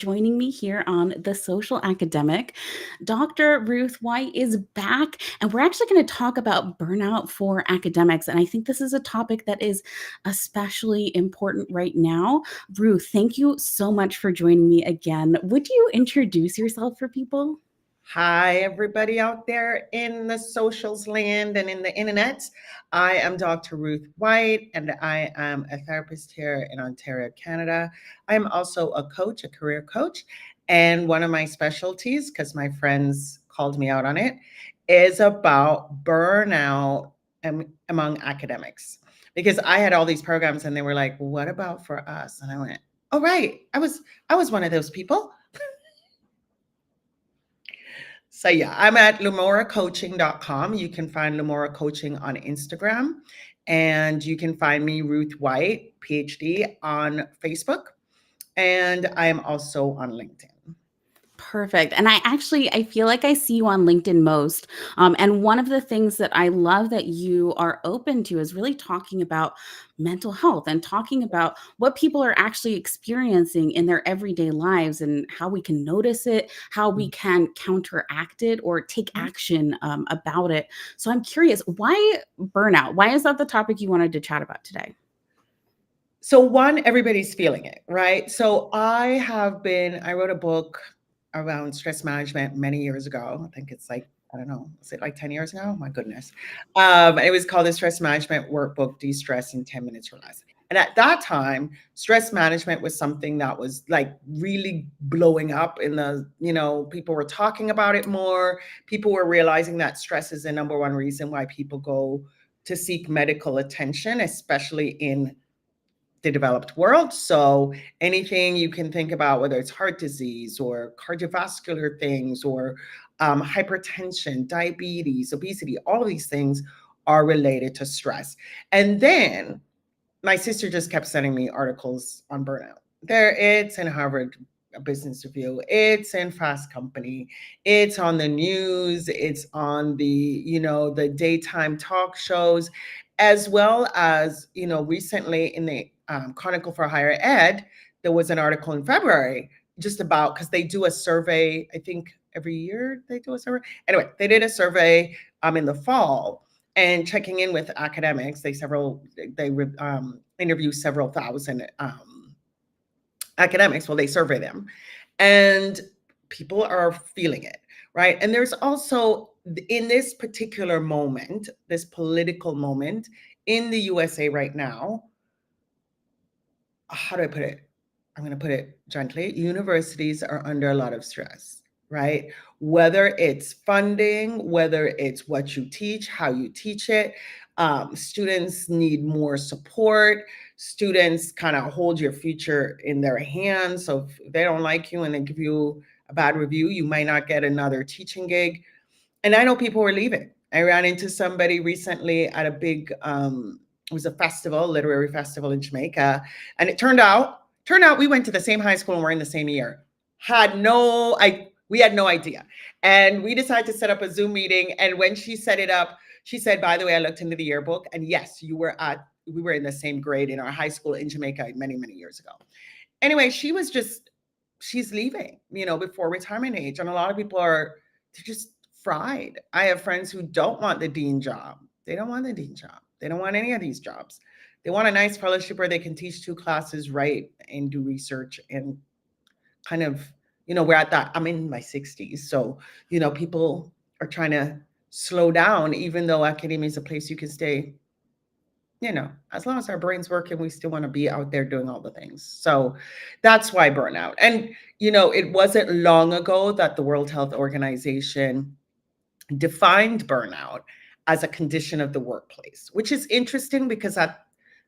Joining me here on The Social Academic, Dr. Ruth White is back, and we're actually going to talk about burnout for academics. And I think this is a topic that is especially important right now. Ruth, thank you so much for joining me again. Would you introduce yourself for people? Hi, everybody out there in the socials land and in the internet. I am Dr. Ruth White, and I am a therapist here in Ontario, Canada. I am also a coach, a career coach. And one of my specialties, because my friends called me out on it, is about burnout among academics. Because I had all these programs and they were like, what about for us? And I went, oh, right. I was one of those people. So yeah, I'm at lumoracoaching.com. You can find Lumora Coaching on Instagram, and you can find me, Ruth White, PhD, on Facebook, and I am also on LinkedIn. Perfect. And I feel like I see you on LinkedIn most. And one of the things that I love that you are open to is really talking about mental health and talking about what people are actually experiencing in their everyday lives and how we can notice it, how we can counteract it or take action about it. So I'm curious, why burnout? Why is that the topic you wanted to chat about today? So one, everybody's feeling it, right? So I wrote a book around stress management many years ago. I think it's like, I don't know, is it like 10 years ago? My goodness. It was called the Stress Management Workbook, De-Stress in 10 Minutes or Less. And at that time, stress management was something that was like really blowing up in people were talking about it more. People were realizing that stress is the number one reason why people go to seek medical attention, especially in the developed world. So anything you can think about, whether it's heart disease or cardiovascular things or hypertension, diabetes, obesity, all of these things are related to stress. And then my sister just kept sending me articles on burnout. It's in Harvard Business Review, it's in Fast Company, it's on the news, it's on the daytime talk shows, as well as recently in the Chronicle for Higher Ed, there was an article in February just about, because they do a survey, I think every year they do a survey. Anyway, they did a survey in the fall and checking in with academics. They interview several thousand academics. Well, they survey them, and people are feeling it, right? And there's also, in this particular moment, this political moment in the USA right now, how do I put it? I'm going to put it gently. Universities are under a lot of stress, right? Whether it's funding, whether it's what you teach, how you teach it, students need more support. Students kind of hold your future in their hands. So if they don't like you and they give you a bad review, you might not get another teaching gig. And I know people were leaving. I ran into somebody recently at a big it was a festival, literary festival in Jamaica, and it turned out we went to the same high school and we're in the same year. We had no idea. And we decided to set up a Zoom meeting, and when she set it up, she said, by the way, I looked into the yearbook, and yes, we were in the same grade in our high school in Jamaica many, many years ago. Anyway, she's leaving, before retirement age. And a lot of people they're just fried. I have friends who don't want the dean job. They don't want the dean job. They don't want any of these jobs. They want a nice fellowship where they can teach two classes, write, and do research and kind of, we're at that. I'm in my 60s. So, people are trying to slow down, even though academia is a place you can stay, as long as our brain's working, we still want to be out there doing all the things. So that's why burnout. And, it wasn't long ago that the World Health Organization defined burnout as a condition of the workplace, which is interesting because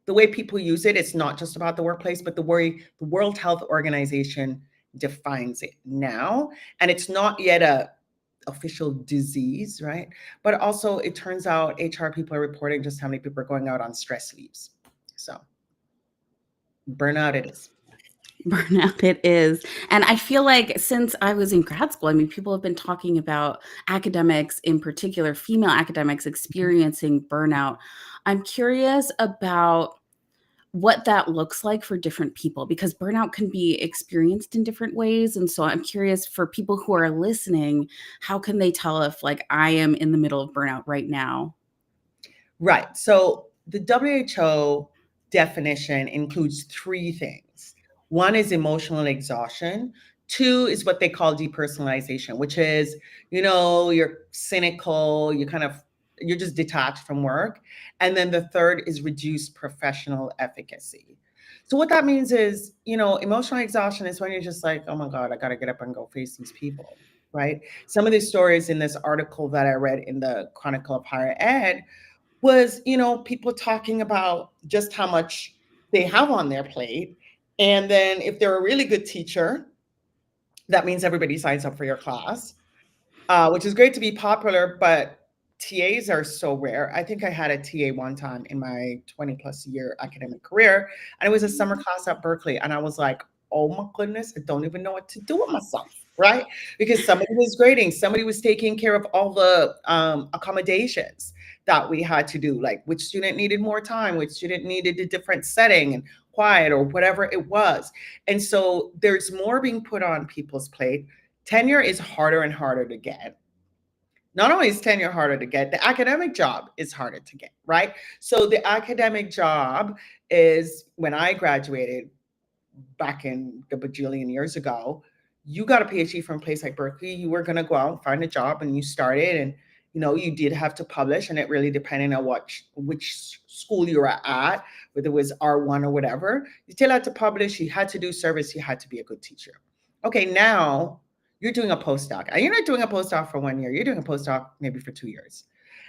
the way people use it, it's not just about the workplace, but the World Health Organization defines it now. And it's not yet a official disease, right? But also it turns out HR people are reporting just how many people are going out on stress leaves. So burnout it is. Burnout it is. And I feel like since I was in grad school, I mean, people have been talking about academics, in particular, female academics experiencing burnout. I'm curious about what that looks like for different people, because burnout can be experienced in different ways. And so I'm curious, for people who are listening, how can they tell if, like, I am in the middle of burnout right now? Right. So the WHO definition includes three things. One is emotional exhaustion. Two is what they call depersonalization, which is, you're cynical, you're just detached from work. And then the third is reduced professional efficacy. So what that means is, emotional exhaustion is when you're just like, oh my God, I got to get up and go face these people, right? Some of the stories in this article that I read in the Chronicle of Higher Ed was, people talking about just how much they have on their plate. And then if they're a really good teacher, that means everybody signs up for your class, which is great to be popular, but TAs are so rare. I think I had a TA one time in my 20 plus year academic career, and it was a summer class at Berkeley. And I was like, oh my goodness, I don't even know what to do with myself, right? Because somebody was grading, somebody was taking care of all the accommodations that we had to do, like which student needed more time, which student needed a different setting and quiet or whatever it was. And so there's more being put on people's plate. Tenure is harder and harder to get. Not only is tenure harder to get, the academic job is harder to get, right? So the academic job is, when I graduated back in the bajillion years ago, you got a PhD from a place like Berkeley, you were going to go out and find a job, and you started, and you did have to publish, and it really depended on which school you were at, whether it was R1 or whatever. You still had to publish, you had to do service, you had to be a good teacher. Okay, now you're doing a postdoc, and you're not doing a postdoc for 1 year, you're doing a postdoc maybe for 2 years.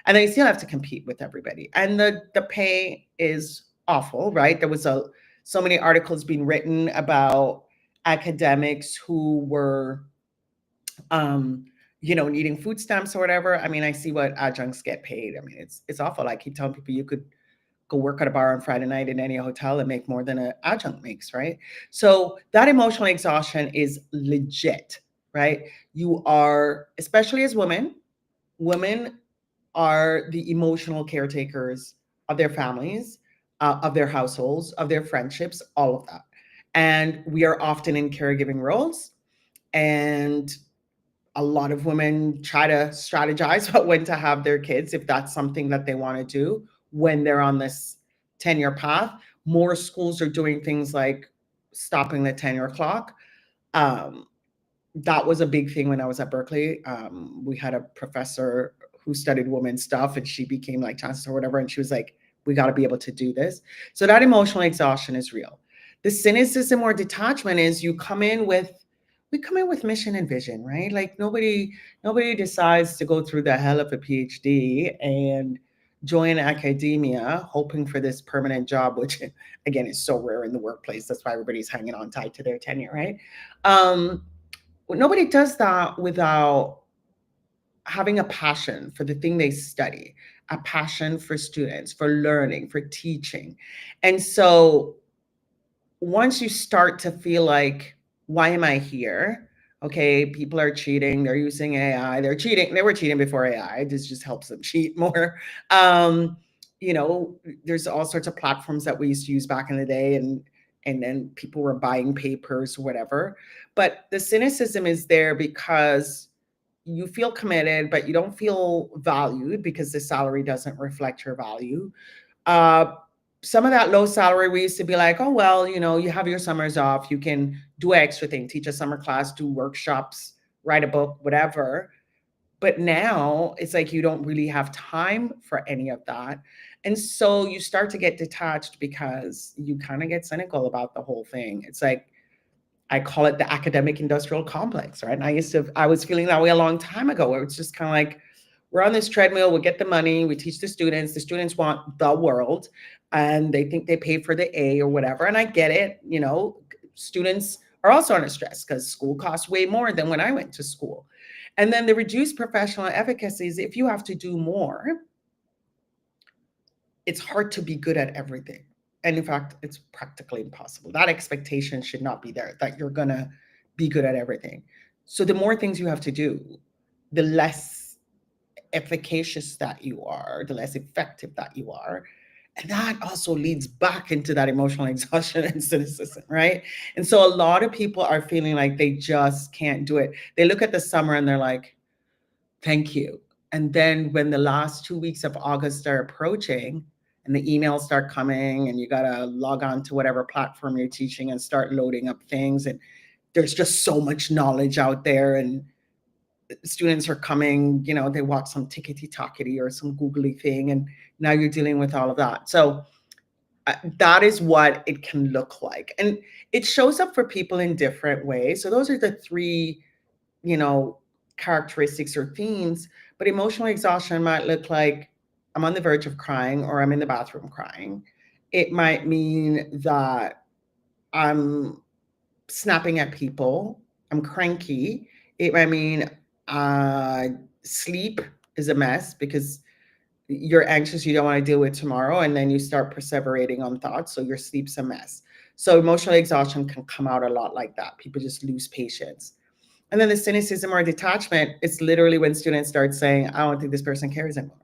And then you still have to compete with everybody. And the pay is awful, right? There was so many articles being written about academics who were needing food stamps or whatever. I mean, I see what adjuncts get paid. I mean, it's awful. I keep telling people you could go work at a bar on Friday night in any hotel and make more than an adjunct makes, right? So that emotional exhaustion is legit, right? You are, especially as women are the emotional caretakers of their families, of their households, of their friendships, all of that. And we are often in caregiving roles. And a lot of women try to strategize about when to have their kids, if that's something that they want to do when they're on this tenure path. More schools are doing things like stopping the tenure clock. Um, that was a big thing when I was at Berkeley. We had a professor who studied women's stuff, and she became like chancellor or whatever. And she was like, we got to be able to do this. So that emotional exhaustion is real. The cynicism or detachment is we come in with mission and vision, right? Like nobody decides to go through the hell of a PhD and join academia hoping for this permanent job, which again is so rare in the workplace. That's why everybody's hanging on tight to their tenure, right? Nobody does that without having a passion for the thing they study, a passion for students, for learning, for teaching. And so once you start to feel like, why am I here? Okay, people are cheating, they're using AI, they're cheating, they were cheating before AI, this just helps them cheat more. There's all sorts of platforms that we used to use back in the day, and then people were buying papers, whatever. But the cynicism is there because you feel committed, but you don't feel valued because the salary doesn't reflect your value. Uh, some of that low salary, we used to be like, oh, well, you have your summers off, you can do extra thing, teach a summer class, do workshops, write a book, whatever. But now it's like you don't really have time for any of that. And so you start to get detached because you kind of get cynical about the whole thing. It's like, I call it the academic industrial complex, right? And I was feeling that way a long time ago, where it's just kind of like, we're on this treadmill, we get the money, we teach the students want the world, and they think they paid for the A or whatever. And I get it, students are also under stress because school costs way more than when I went to school. And then the reduced professional efficacy is, if you have to do more, it's hard to be good at everything. And in fact, it's practically impossible. That expectation should not be there, that you're going to be good at everything. So the more things you have to do, the less efficacious that you are, the less effective that you are. And that also leads back into that emotional exhaustion and cynicism, right? And so a lot of people are feeling like they just can't do it. They look at the summer and they're like, thank you. And then when the last 2 weeks of August are approaching and the emails start coming and you got to log on to whatever platform you're teaching and start loading up things, and there's just so much knowledge out there, and students are coming, they watch some tickety tockety or some googly thing, and now you're dealing with all of that. So that is what it can look like. And it shows up for people in different ways. So those are the three, you know, characteristics or themes. But emotional exhaustion might look like I'm on the verge of crying or I'm in the bathroom crying. It might mean that I'm snapping at people, I'm cranky. It might mean uh, sleep is a mess because you're anxious, you don't want to deal with tomorrow, and then you start perseverating on thoughts, so your sleep's a mess. So emotional exhaustion can come out a lot like that. People just lose patience. And then the cynicism or detachment, it's literally when students start saying, I don't think this person cares anymore.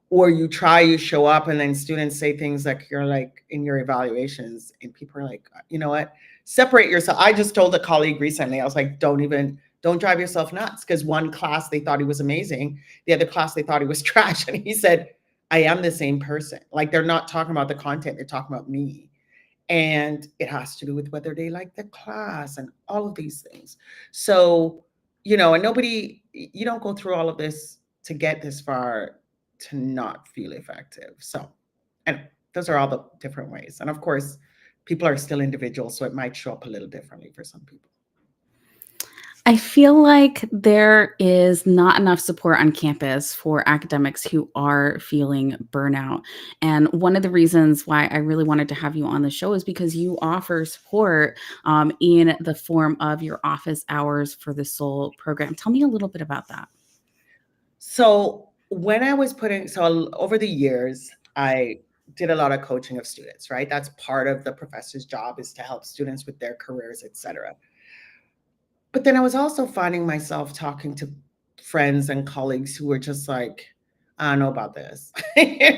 Or you show up, and then students say things like, you're like in your evaluations, and people are like, you know what, separate yourself. I just told a colleague recently, I was like, don't drive yourself nuts, because one class they thought he was amazing, the other class they thought he was trash. And he said, I am the same person. Like, they're not talking about the content, they're talking about me. And it has to do with whether they like the class and all of these things. So, and you don't go through all of this to get this far to not feel effective. So, and those are all the different ways. And of course, people are still individuals, so it might show up a little differently for some people. I feel like there is not enough support on campus for academics who are feeling burnout. And one of the reasons why I really wanted to have you on the show is because you offer support in the form of your office hours for the Soul program. Tell me a little bit about that. So when I was over the years, I did a lot of coaching of students, right? That's part of the professor's job, is to help students with their careers, etc. But then I was also finding myself talking to friends and colleagues who were just like, I don't know about this.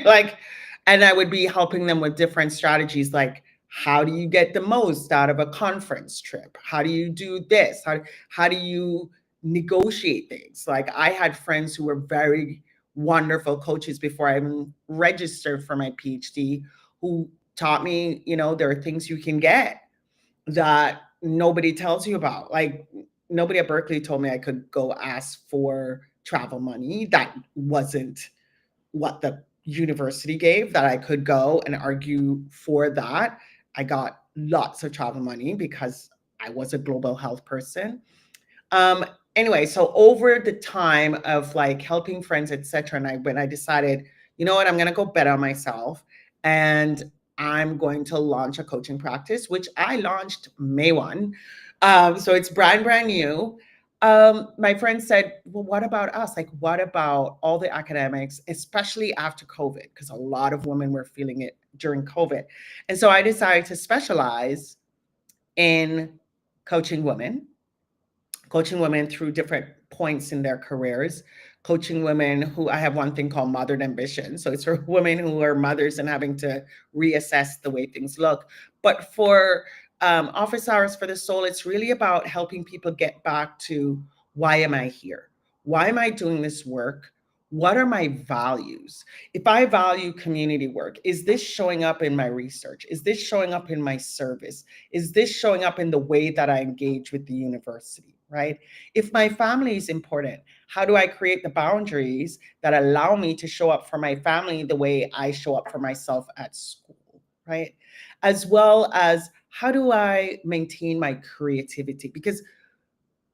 Like, and I would be helping them with different strategies, like, how do you get the most out of a conference trip? How do you do this? How do you negotiate things? Like, I had friends who were very wonderful coaches before I even registered for my PhD, who taught me, there are things you can get that nobody tells you about. Like, nobody at Berkeley told me I could go ask for travel money. That wasn't what the university gave, that I could go and argue for that. I got lots of travel money because I was a global health person. Anyway, so over the time of like helping friends, etc., and when I decided, you know what, I'm going to go bet on myself, and I'm going to launch a coaching practice, which I launched May 1. So it's brand new. My friend said, well, what about us? Like, what about all the academics, especially after COVID? Because a lot of women were feeling it during COVID. And so I decided to specialize in coaching women through different points in their careers, coaching women who, I have one thing called Mothered Ambition. So it's for women who are mothers and having to reassess the way things look. But for Office Hours for the Soul, it's really about helping people get back to, why am I here? Why am I doing this work? What are my values? If I value community work, is this showing up in my research? Is this showing up in my service? Is this showing up in the way that I engage with the university, right? If my family is important, how do I create the boundaries that allow me to show up for my family the way I show up for myself at school, right? As well as, how do I maintain my creativity? Because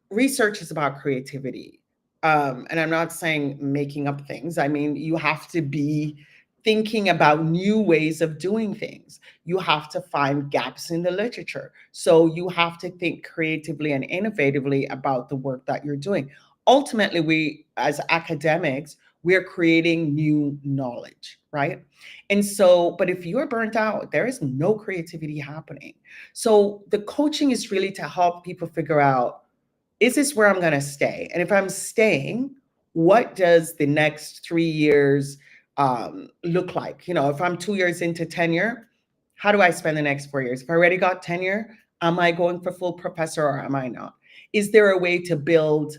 research is about creativity. And I'm not saying making up things. I mean, you have to be thinking about new ways of doing things. You have to find gaps in the literature. So you have to think creatively and innovatively about the work that you're doing. Ultimately, we, as academics, we're creating new knowledge, right? And so, but if you're burnt out, there is no creativity happening. So the coaching is really to help people figure out, is this where I'm going to stay? And if I'm staying, what does the next 3 years look like? If I'm 2 years into tenure, how do I spend the next 4 years? If I already got tenure, am I going for full professor or am I not? Is there a way to build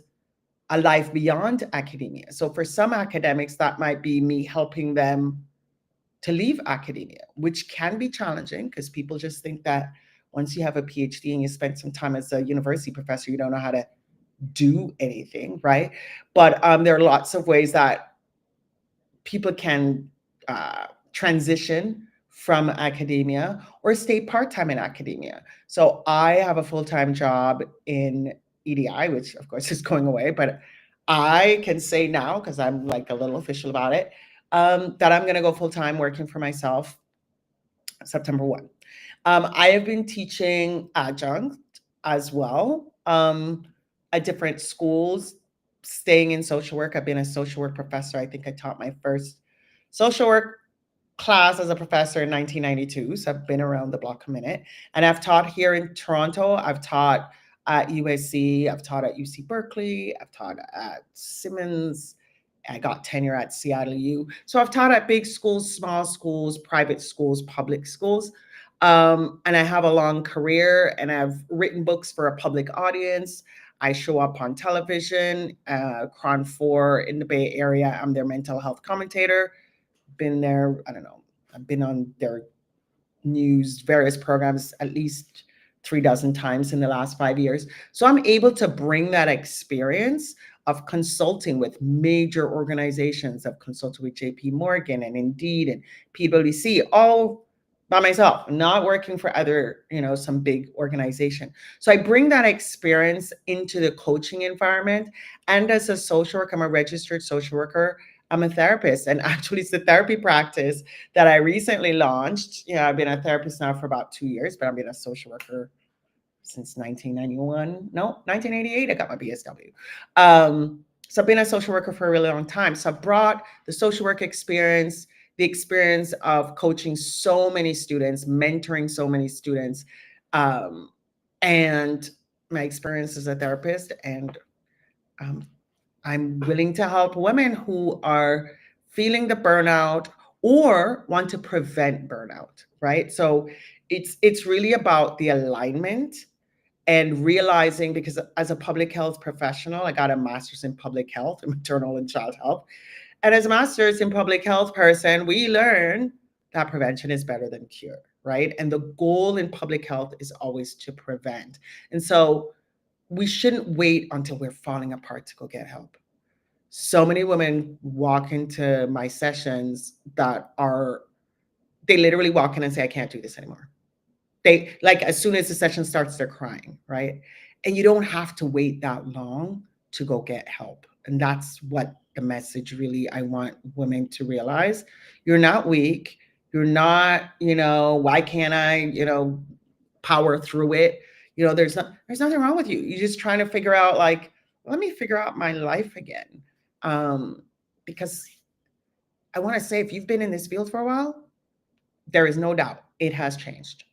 a life beyond academia? So for some academics, that might be me helping them to leave academia, which can be challenging because people just think that once you have a PhD and you spend some time as a university professor, you don't know how to do anything, right? But there are lots of ways that people can transition from academia or stay part-time in academia. So I have a full-time job in EDI, which of course is going away, but I can say now, because I'm like a little official about it, that I'm going to go full-time working for myself September 1. I have been teaching adjunct as well at different schools, staying in social work. I've been a social work professor. I think I taught my first social work class as a professor in 1992. So I've been around the block a minute. And I've taught here in Toronto. I've taught at USC. I've taught at UC Berkeley. I've taught at Simmons. I got tenure at Seattle U. So I've taught at big schools, small schools, private schools, public schools. And I have a long career and I've written books for a public audience. I show up on television, KRON 4 in the Bay Area. I'm their mental health commentator. Been there, I don't know, I've been on their news, various programs at least 3 dozen times in the last 5 years. So I'm able to bring that experience of consulting with major organizations. I've consulted with JP Morgan and Indeed and PwC, all by myself, not working for other, some big organization. So I bring that experience into the coaching environment. And as a social worker, I'm a registered social worker. I'm a therapist, and actually it's the therapy practice that I recently launched. I've been a therapist now for about 2 years, but I've been a social worker since 1991. No, 1988, I got my BSW. So I've been a social worker for a really long time. So I brought the social work experience, the experience of coaching so many students, mentoring so many students, and my experience as a therapist. And I'm willing to help women who are feeling the burnout or want to prevent burnout, right? So it's really about the alignment and realizing, because as a public health professional, I got a master's in public health and maternal and child health. And as a master's in public health person, we learn that prevention is better than cure, right? And the goal in public health is always to prevent. And so we shouldn't wait until we're falling apart to go get help. So many women walk into my sessions they literally walk in and say, I can't do this anymore. They, like, as soon as the session starts, they're crying, right? And you don't have to wait that long to go get help. And that's what the message really I want women to realize. You're not weak. You're not, why can't I, power through it? There's nothing wrong with you. You're just trying to figure out, like, let me figure out my life again. Because I want to say, if you've been in this field for a while, there is no doubt it has changed.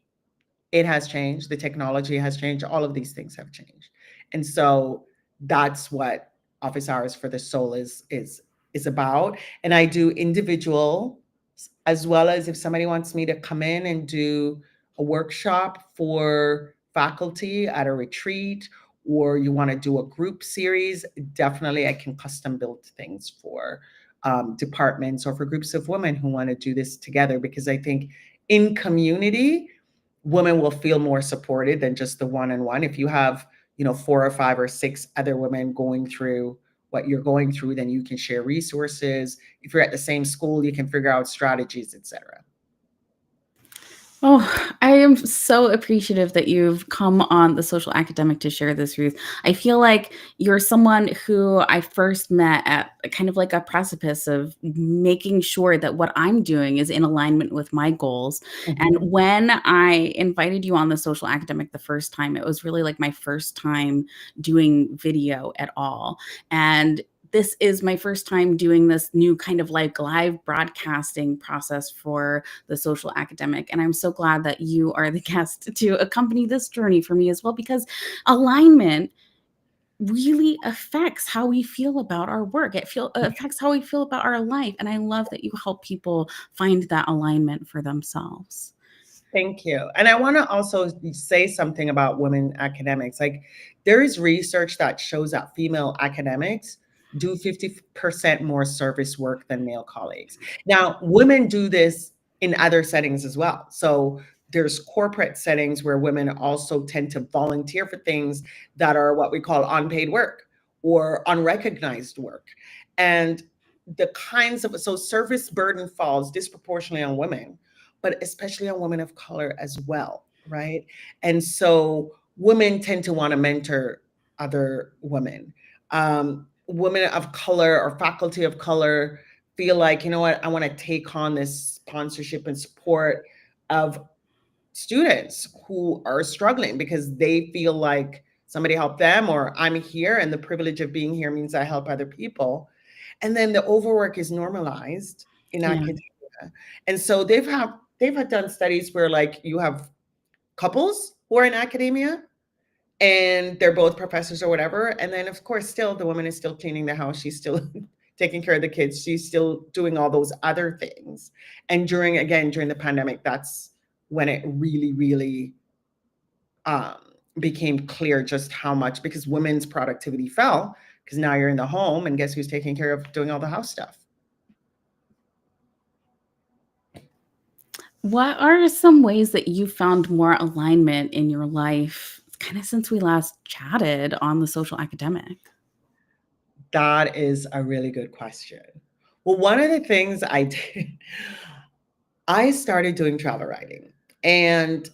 It has changed. The technology has changed. All of these things have changed. And so that's what Office Hours for the Soul is about. And I do individual, as well as if somebody wants me to come in and do a workshop for faculty at a retreat, or you want to do a group series, definitely I can custom build things for departments or for groups of women who want to do this together, because I think in community, women will feel more supported than just the one-on-one. If you have, 4 or 5 or 6 other women going through what you're going through, then you can share resources. If you're at the same school, you can figure out strategies, etc. Oh, I am so appreciative that you've come on The Social Academic to share this, Ruth. I feel like you're someone who I first met at kind of like a precipice of making sure that what I'm doing is in alignment with my goals. And Mm-hmm. when I invited you on The Social Academic the first time, it was really like my first time doing video at all. And this is my first time doing this new kind of like live broadcasting process for The Social Academic. And I'm so glad that you are the guest to accompany this journey for me as well, because alignment really affects how we feel about our work. Affects how we feel about our life. And I love that you help people find that alignment for themselves. Thank you. And I want to also say something about women academics. Like, there is research that shows that female academics do 50% more service work than male colleagues. Now, women do this in other settings as well. So there's corporate settings where women also tend to volunteer for things that are what we call unpaid work or unrecognized work. And the kinds of, so service burden falls disproportionately on women, but especially on women of color as well, right? And so women tend to want to mentor other women. Women of color or faculty of color feel like, you know what, I want to take on this sponsorship and support of students who are struggling because they feel like somebody helped them, or I'm here and the privilege of being here means I help other people. And then the overwork is normalized in Yeah. academia. And so they've had done studies where like you have couples who are in academia and they're both professors or whatever. And then of course, still the woman is still cleaning the house. She's still taking care of the kids. She's still doing all those other things. And during the pandemic, that's when it really, really um, became clear just how much, because women's productivity fell because now you're in the home and guess who's taking care of doing all the house stuff? What are some ways that you found more alignment in your life kind of since we last chatted on the social academic? That is a really good question. Well, one of the things I did, I started doing travel writing, and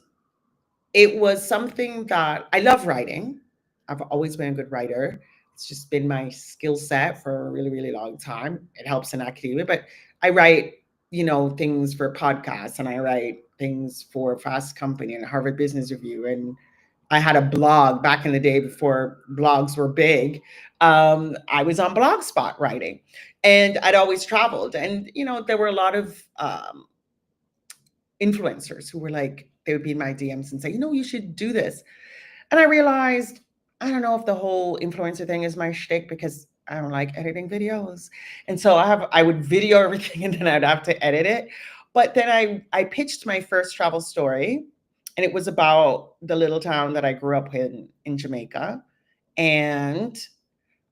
it was something that I love writing. I've always been a good writer. It's just been my skill set for a really, really long time. It helps in academia, but I write, things for podcasts and I write things for Fast Company and Harvard Business Review. And I had a blog back in the day before blogs were big. I was on Blogspot writing and I'd always traveled. And, there were a lot of influencers who were like, they would be in my DMs and say, you should do this. And I realized, I don't know if the whole influencer thing is my shtick because I don't like editing videos. And so I would video everything and then I'd have to edit it. But then I pitched my first travel story, and it was about the little town that I grew up in Jamaica. And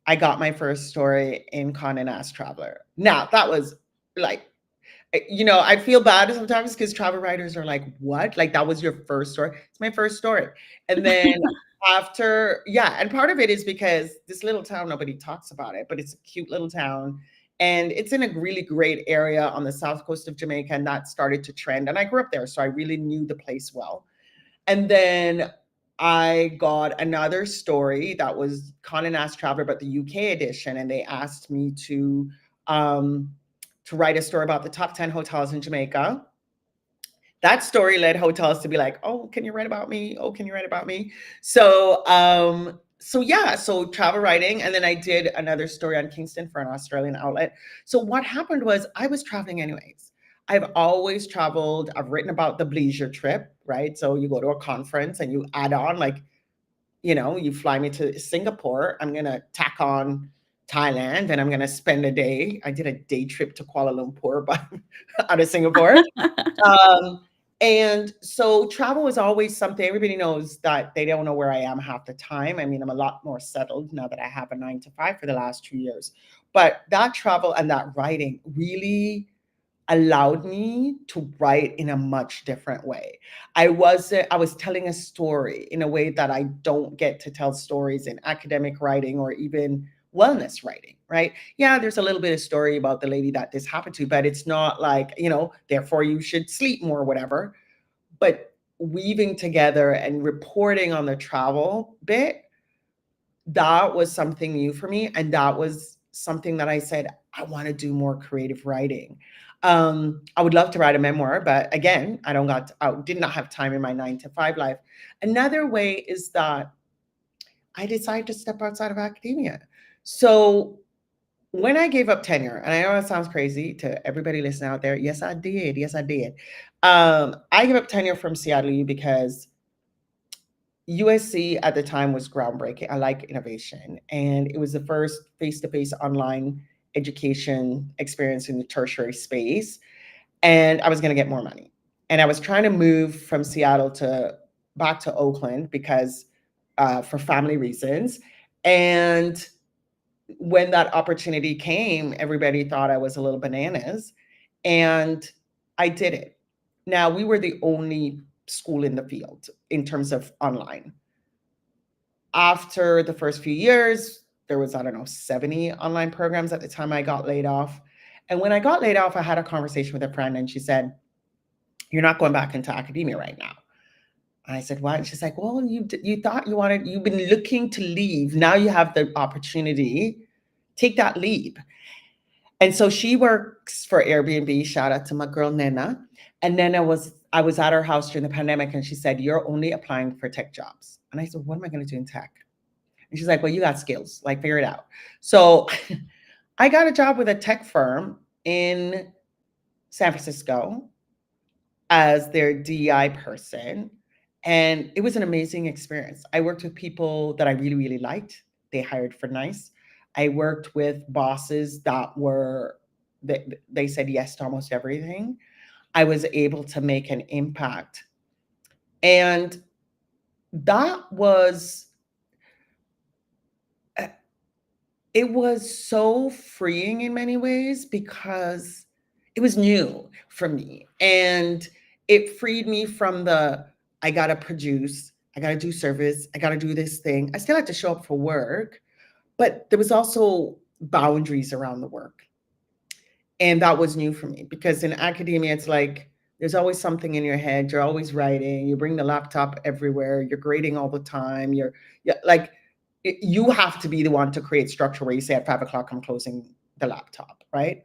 I got my first story in Condé Nast Traveler. Now, that was like, I feel bad sometimes because travel writers are like, what? Like, that was your first story? It's my first story. And then and part of it is because this little town, nobody talks about it, but it's a cute little town. And it's in a really great area on the south coast of Jamaica. And that started to trend. And I grew up there, so I really knew the place well. And then I got another story that was Condé Nast Traveler, but the UK edition. And they asked me to write a story about the top 10 hotels in Jamaica. That story led hotels to be like, oh, can you write about me? Oh, can you write about me? So travel writing. And then I did another story on Kingston for an Australian outlet. So what happened was I was traveling anyways. I've always traveled. I've written about the bleisure trip, right? So you go to a conference and you add on, like, you fly me to Singapore. I'm going to tack on Thailand and I'm going to spend a day. I did a day trip to Kuala Lumpur out of Singapore. And so travel is always something. Everybody knows that they don't know where I am half the time. I mean, I'm a lot more settled now that I have a 9 to 5 for the last 2 years. But that travel and that writing really allowed me to write in a much different way. I was telling a story in a way that I don't get to tell stories in academic writing or even wellness writing, right? Yeah, there's a little bit of story about the lady that this happened to, but it's not like, therefore you should sleep more, whatever. But weaving together and reporting on the travel bit, that was something new for me. And that was something that I said, I want to do more creative writing. I would love to write a memoir, but again, I did not have time in my 9 to 5 life. Another way is that I decided to step outside of academia. So when I gave up tenure, and I know that sounds crazy to everybody listening out there. Yes, I did. Yes, I did. I gave up tenure from Seattle U because USC at the time was groundbreaking. I like innovation, and it was the first face-to-face online education experience in the tertiary space. And I was going to get more money. And I was trying to move from Seattle to back to Oakland because for family reasons. And when that opportunity came, everybody thought I was a little bananas, and I did it. Now, we were the only school in the field in terms of online. After the first few years, there was, I don't know, 70 online programs at the time I got laid off. And when I got laid off, I had a conversation with a friend, and she said, "You're not going back into academia right now." And I said, "Why?" And she's like, "Well, you thought you've been looking to leave. Now you have the opportunity. Take that leap." And so she works for Airbnb. Shout out to my girl Nena. And then I was at her house during the pandemic, and she said, "You're only applying for tech jobs." And I said, "What am I going to do in tech?" And she's like, "Well, you got skills, like figure it out." So I got a job with a tech firm in San Francisco as their DEI person. And it was an amazing experience. I worked with people that I really, really liked. They hired for nice. I worked with bosses that they said yes to almost everything. I was able to make an impact. And that was, it was so freeing in many ways because it was new for me. And it freed me from I got to produce, I got to do service, I got to do this thing. I still had to show up for work, but there was also boundaries around the work. And that was new for me because in academia, it's like there's always something in your head. You're always writing, you bring the laptop everywhere, you're grading all the time. Like, you have to be the one to create structure where you say at 5 o'clock, I'm closing the laptop, right?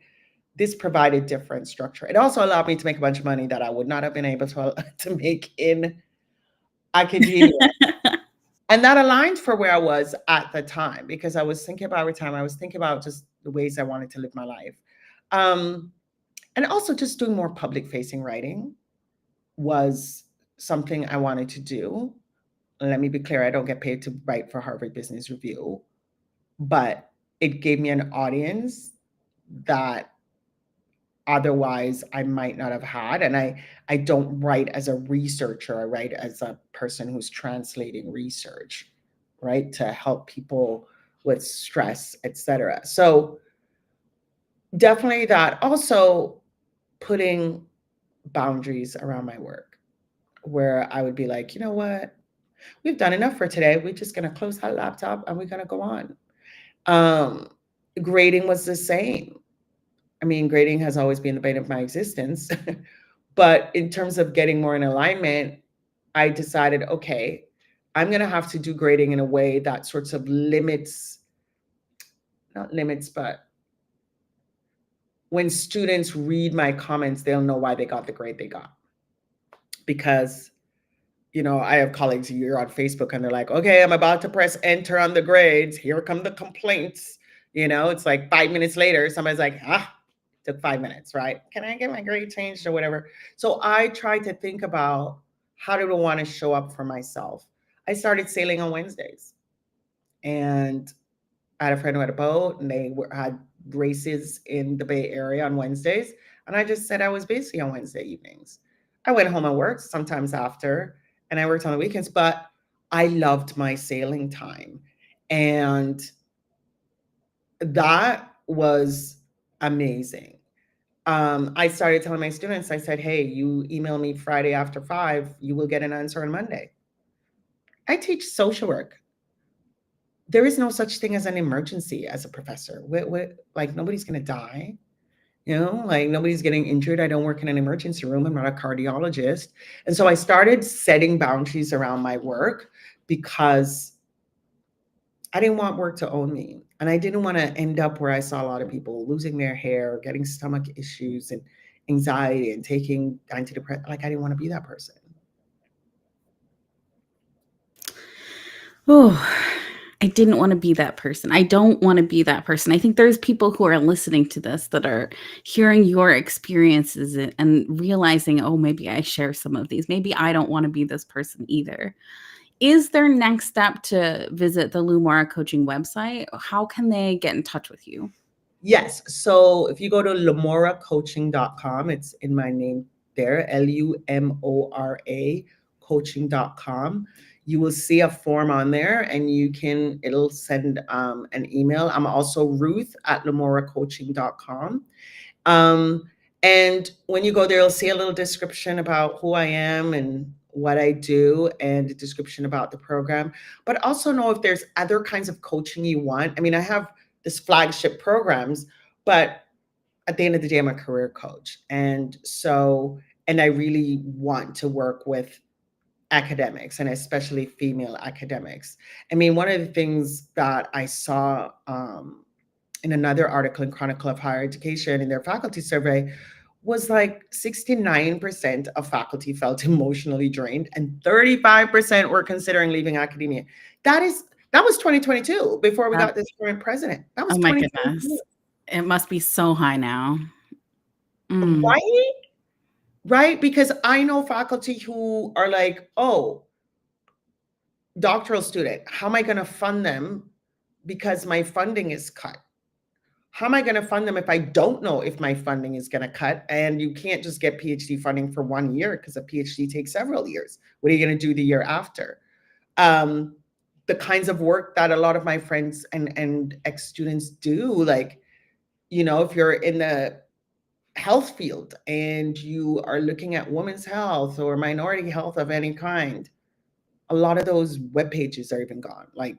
This provided different structure. It also allowed me to make a bunch of money that I would not have been able to make in academia. And that aligned for where I was at the time because I was thinking about retirement. I was thinking about just the ways I wanted to live my life. And also just doing more public facing writing was something I wanted to do. Let me be clear, I don't get paid to write for Harvard Business Review, but it gave me an audience that otherwise I might not have had. And I don't write as a researcher, I write as a person who's translating research, right, to help people with stress, etc. So definitely that. Also putting boundaries around my work where I would be like, you know what, we've done enough for today. We're just going to close that laptop and we're going to go on. Grading was the same. I mean, grading has always been the bane of my existence. But in terms of getting more in alignment, I decided, okay, I'm going to have to do grading in a way that sorts of not limits, but when students read my comments, they'll know why they got the grade they got. Because, I have colleagues who are on Facebook and they're like, okay, I'm about to press enter on the grades. Here come the complaints. It's like 5 minutes later, somebody's like, took 5 minutes, right? Can I get my grade changed or whatever? So I tried to think about how do I want to show up for myself. I started sailing on Wednesdays, and I had a friend who had a boat, and they had races in the Bay Area on Wednesdays. And I just said I was busy on Wednesday evenings. I went home and worked sometimes after, and I worked on the weekends, but I loved my sailing time. And that was amazing. I started telling my students, I said, hey, you email me Friday after 5, you will get an answer on Monday. I teach social work. There is no such thing as an emergency as a professor. Like, nobody's going to die. Like, nobody's getting injured. I don't work in an emergency room. I'm not a cardiologist. And so I started setting boundaries around my work because I didn't want work to own me. And I didn't want to end up where I saw a lot of people losing their hair, getting stomach issues and anxiety and taking antidepressants. Like, I didn't want to be that person. Oh, I didn't want to be that person. I don't want to be that person. I think there's people who are listening to this that are hearing your experiences and realizing, oh, maybe I share some of these. Maybe I don't want to be this person either. Is their next step to visit the Lumora Coaching website? How can they get in touch with you? Yes. So if you go to lumoracoaching.com, it's in my name there, LUMORA coaching.com. You will see a form on there and it'll send an email. I'm also Ruth at lumoracoaching.com. And when you go there, you'll see a little description about who I am and what I do and a description about the program, but also know if there's other kinds of coaching you want. I mean, I have this flagship programs, but at the end of the day, I'm a career coach. And I really want to work with academics and especially female academics. I mean, one of the things that I saw in another article in Chronicle of Higher Education in their faculty survey was like 69% of faculty felt emotionally drained and 35% were considering leaving academia. That was 2022 before we That got this current president. That was Oh my 2022. goodness. It must be so high now. Mm. Right? Right? Because I know faculty who are like, oh, doctoral student, how am I going to fund them because my funding is cut? How am I going to fund them if I don't know if my funding is going to cut? And you can't just get PhD funding for 1 year because a PhD takes several years. What are you going to do the year after? The kinds of work that a lot of my friends and ex-students do, like, if you're in the health field and you are looking at women's health or minority health of any kind, a lot of those web pages are even gone, like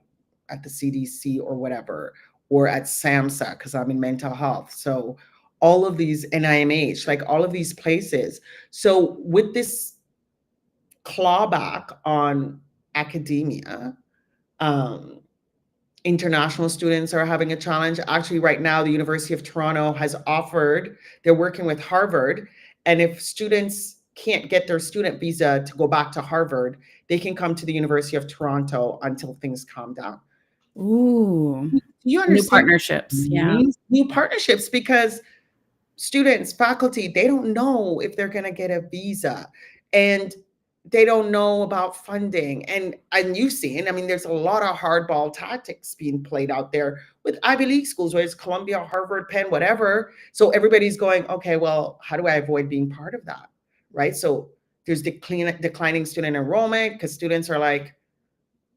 at the CDC or whatever, or at SAMHSA, because I'm in mental health. So all of these, NIMH, like all of these places. So with this clawback on academia, international students are having a challenge. Actually, right now, the University of Toronto has offered, they're working with Harvard, and if students can't get their student visa to go back to Harvard, they can come to the University of Toronto until things calm down. Ooh. You New understand? partnerships, yeah. New partnerships, because students, faculty, they don't know if they're going to get a visa, and they don't know about funding. And you've seen, I mean, there's a lot of hardball tactics being played out there with Ivy League schools, whether it's Columbia, Harvard, Penn, whatever. So everybody's going, okay, well, how do I avoid being part of that? Right? So there's declining student enrollment because students are like,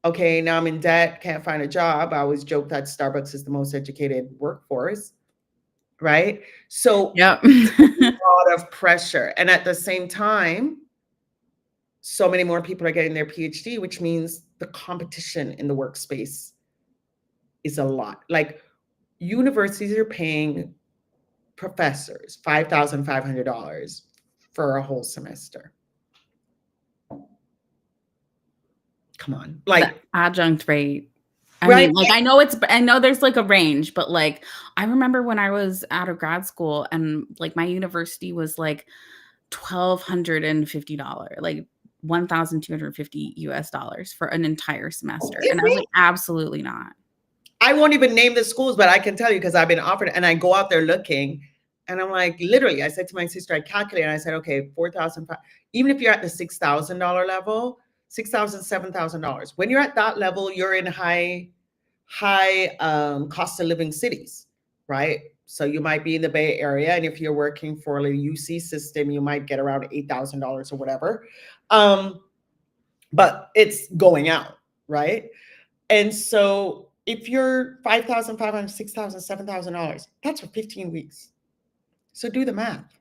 okay, now I'm in debt, can't find a job. I always joke that Starbucks is the most educated workforce, right? So Yep. a lot of pressure. And at the same time, so many more people are getting their PhD, which means the competition in the workspace is a lot. Like, universities are paying professors $5,500 for a whole semester. Come on. The Like, adjunct rate. I right? mean, like, I know there's like a range, but like, I remember when I was out of grad school and like my university was like $1,250, like $1,250 for an entire semester. Is And I was it? like, absolutely not. I won't even name the schools, but I can tell you because I've been offered, and I go out there looking, and I'm like, literally, I said to my sister, I calculated, and I said, okay, 4,000, even if you're at the $6,000 level, $6,000, $7,000. When you're at that level, you're in high cost of living cities, right? So you might be in the Bay Area, and if you're working for the UC system, you might get around $8,000 or whatever. But it's going out, right? And so if you're $5,500, $6,000, $7,000, that's for 15 weeks. So do the math.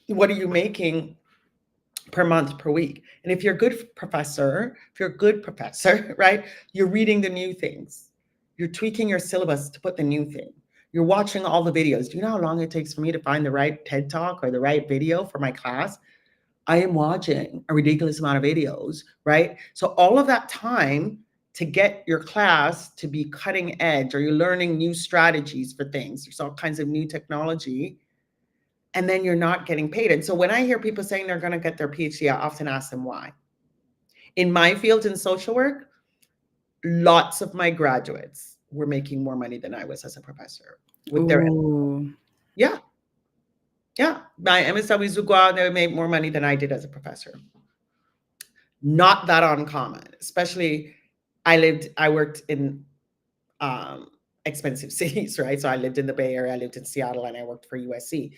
What are you making per month, per week? And if you're a good professor, right, you're reading the new things. You're tweaking your syllabus to put the new thing. You're watching all the videos. Do you know how long it takes for me to find the right TED Talk or the right video for my class? I am watching a ridiculous amount of videos, right? So all of that time to get your class to be cutting edge, or you're learning new strategies for things, there's all kinds of new technology, and then you're not getting paid. And so when I hear people saying they're going to get their PhD, I often ask them why. In my field in social work, lots of my graduates were making more money than I was as a professor with their, Ooh. yeah. My MSW Zugwa, they made more money than I did as a professor. Not that uncommon, especially I worked in expensive cities, right? So I lived in the Bay Area, I lived in Seattle, and I worked for USC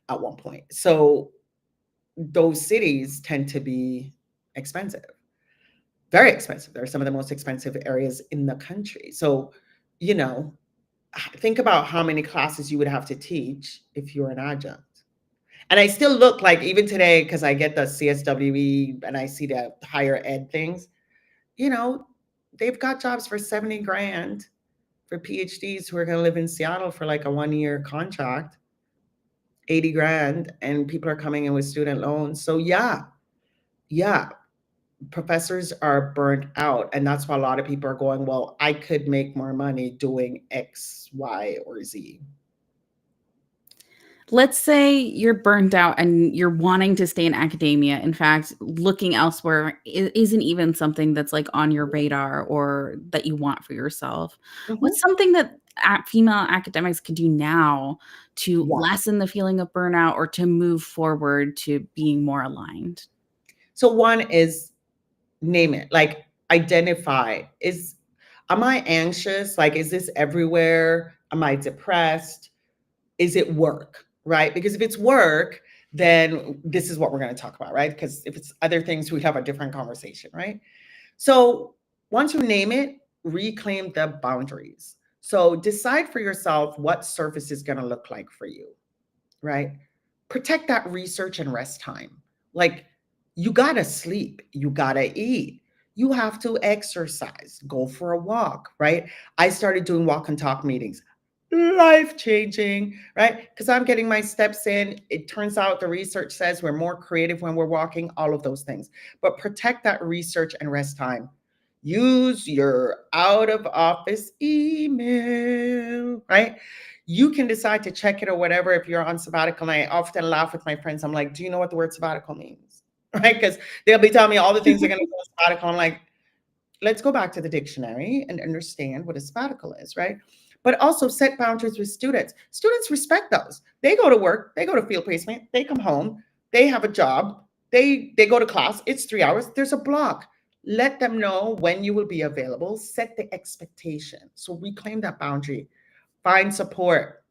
at one point. So those cities tend to be expensive, very expensive. They're some of the most expensive areas in the country. So, you know, think about how many classes you would have to teach if you're an adjunct. And I still look like, even today, because I get the CSWE and I see the higher ed things, you know, they've got jobs for 70 grand for PhDs who are going to live in Seattle for like a 1 year contract, 80 grand, and people are coming in with student loans. So yeah, professors are burnt out. And that's why a lot of people are going, well, I could make more money doing X, Y, or Z. Let's say you're burned out and you're wanting to stay in academia. In fact, looking elsewhere isn't even something that's like on your radar or that you want for yourself. What's Mhm. something that female academics can do now to Yeah. lessen the feeling of burnout or to move forward to being more aligned? So one is name it, like identify, am I anxious? Like, is this everywhere? Am I depressed? Is it work? Right? Because if it's work, then this is what we're going to talk about, right? Because if it's other things, we have a different conversation, right? So once you name it, reclaim the boundaries. So decide for yourself what surface is going to look like for you, right? Protect that research and rest time. Like, you got to sleep, you got to eat, you have to exercise, go for a walk, right? I started doing walk and talk meetings. Life changing, right? Because I'm getting my steps in. It turns out the research says we're more creative when we're walking, all of those things. But protect that research and rest time. Use your out of office email, right? You can decide to check it or whatever if you're on sabbatical. And I often laugh with my friends. I'm like, do you know what the word sabbatical means? Right? Because they'll be telling me all the things they're going to do on sabbatical. I'm like, let's go back to the dictionary and understand what a sabbatical is, right? But also set boundaries with students. Students respect those. They go to work, they go to field placement, they come home, they have a job, they go to class. It's 3 hours. There's a block. Let them know when you will be available. Set the expectation. So reclaim that boundary. Find support.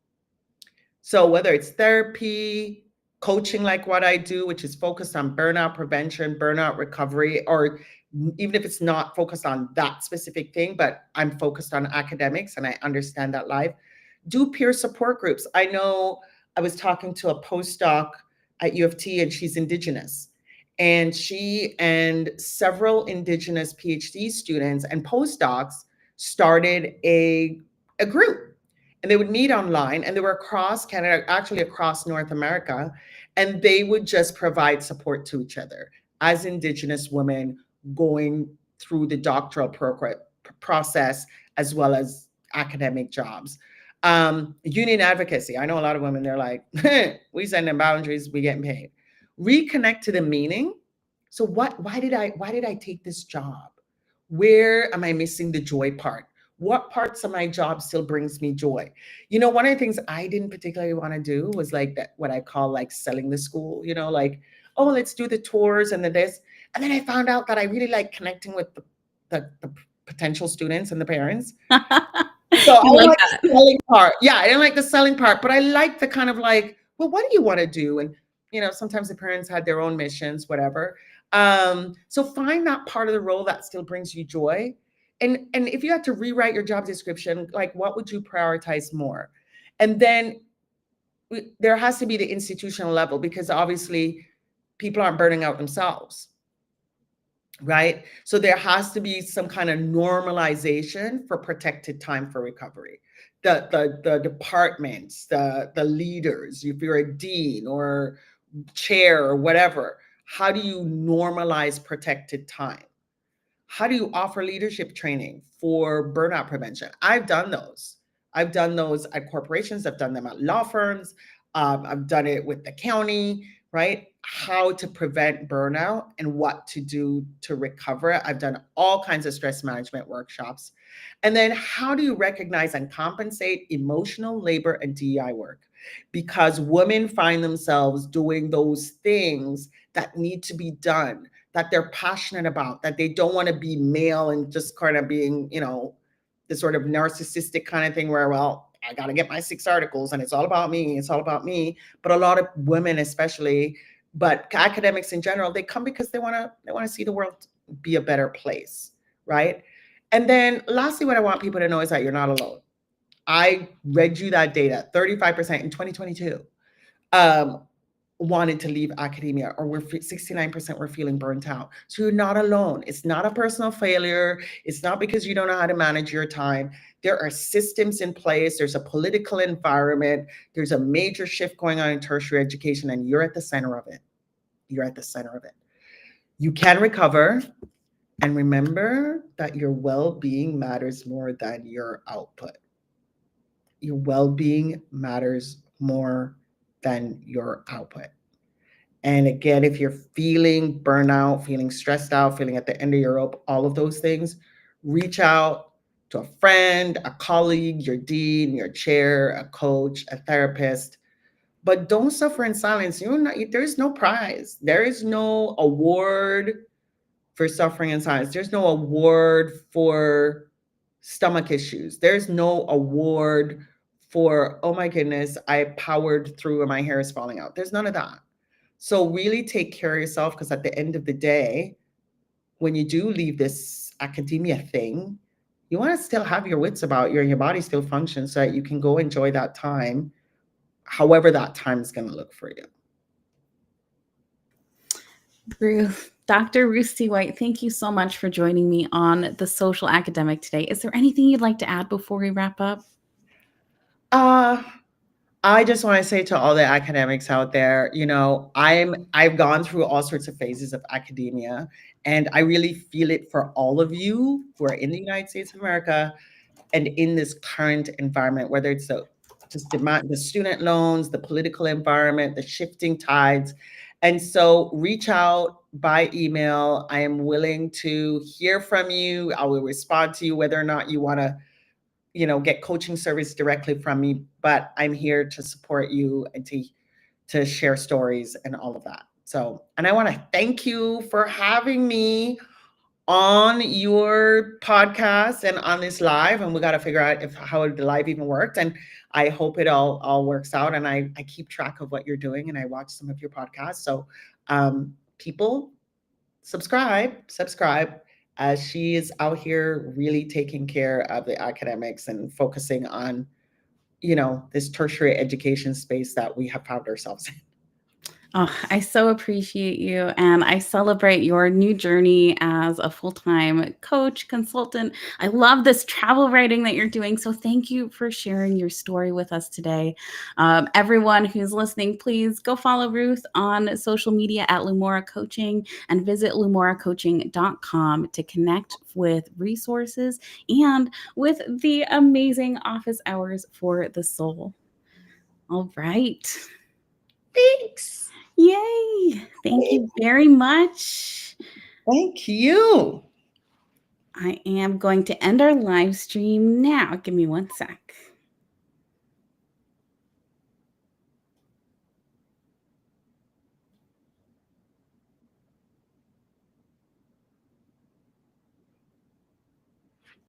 So whether it's therapy, coaching like what I do, which is focused on burnout prevention, burnout recovery, or even if it's not focused on that specific thing, but I'm focused on academics and I understand that life, do peer support groups. I know I was talking to a postdoc at U of T and she's Indigenous. And she and several Indigenous PhD students and postdocs started a group, and they would meet online, and they were across Canada, actually across North America, and they would just provide support to each other as Indigenous women going through the doctoral process as well as academic jobs. Union advocacy. I know a lot of women, they're like, we send them boundaries, we getting paid. Reconnect to the meaning. So why did I take this job? Where am I missing the joy part? What parts of my job still brings me joy? One of the things I didn't particularly want to do was like that, what I call like selling the school, like, oh, let's do the tours and the this. And then I found out that I really like connecting with the potential students and the parents. So I You don't like like that. the selling part. Yeah, I didn't like the selling part, but I like the kind of like, well, what do you want to do? And sometimes the parents had their own missions, whatever. So find that part of the role that still brings you joy. And if you had to rewrite your job description, like what would you prioritize more? And then there has to be the institutional level, because obviously people aren't burning out themselves, right? So there has to be some kind of normalization for protected time for recovery. The departments, the leaders, if you're a dean or chair or whatever, how do you normalize protected time? How do you offer leadership training for burnout prevention? I've done those. I've done those at corporations. I've done them at law firms. I've done it with the county, right? How to prevent burnout and what to do to recover it. I've done all kinds of stress management workshops. And then how do you recognize and compensate emotional labor and DEI work? Because women find themselves doing those things that need to be done, that they're passionate about, that they don't want to be male and just kind of being, the sort of narcissistic kind of thing where, well, I got to get my 6 articles and it's all about me. It's all about me. But a lot of women, especially, but academics in general, they come because they want to see the world be a better place, right? And then lastly, what I want people to know is that you're not alone. I read you that data, 35% in 2022 wanted to leave academia, or 69% were feeling burnt out. So you're not alone. It's not a personal failure. It's not because you don't know how to manage your time. There are systems in place. There's a political environment. There's a major shift going on in tertiary education, and you're at the center of it. You're at the center of it. You can recover. And remember that your well-being matters more than your output. Your well-being matters more than your output. And again, if you're feeling burnout, feeling stressed out, feeling at the end of your rope, all of those things, reach out to a friend, a colleague, your dean, your chair, a coach, a therapist. But don't suffer in silence. There's no prize. There is no award for suffering in silence. There's no award for stomach issues. There's no award for, oh my goodness, I powered through and my hair is falling out. There's none of that. So really take care of yourself, because at the end of the day, when you do leave this academia thing, you want to still have your wits about you and your body still functions so that you can go enjoy that time, however that time is going to look for you. Dr. Ruth C. White, thank you so much for joining me on The Social Academic today. Is there anything you'd like to add before we wrap up? I just want to say to all the academics out there, I've gone through all sorts of phases of academia, and I really feel it for all of you who are in the United States of America and in this current environment, whether it's the student loans, the political environment, the shifting tides. And so reach out by email. I am willing to hear from you. I will respond to you whether or not you want to get coaching service directly from me, but I'm here to support you and to share stories and all of that. So, and I want to thank you for having me on your podcast and on this live. And we got to figure out how the live even worked. And I hope it all works out. And I keep track of what you're doing, and I watch some of your podcasts. So people, subscribe. As she is out here really taking care of the academics and focusing on, this tertiary education space that we have found ourselves in. Oh, I so appreciate you, and I celebrate your new journey as a full-time coach, consultant. I love this travel writing that you're doing, so thank you for sharing your story with us today. Everyone who's listening, please go follow Ruth on social media at Lumora Coaching and visit lumoracoaching.com to connect with resources and with the amazing office hours for the soul. All right. Thanks. Yay. Thank you very much. Thank you. I am going to end our live stream now. Give me one sec.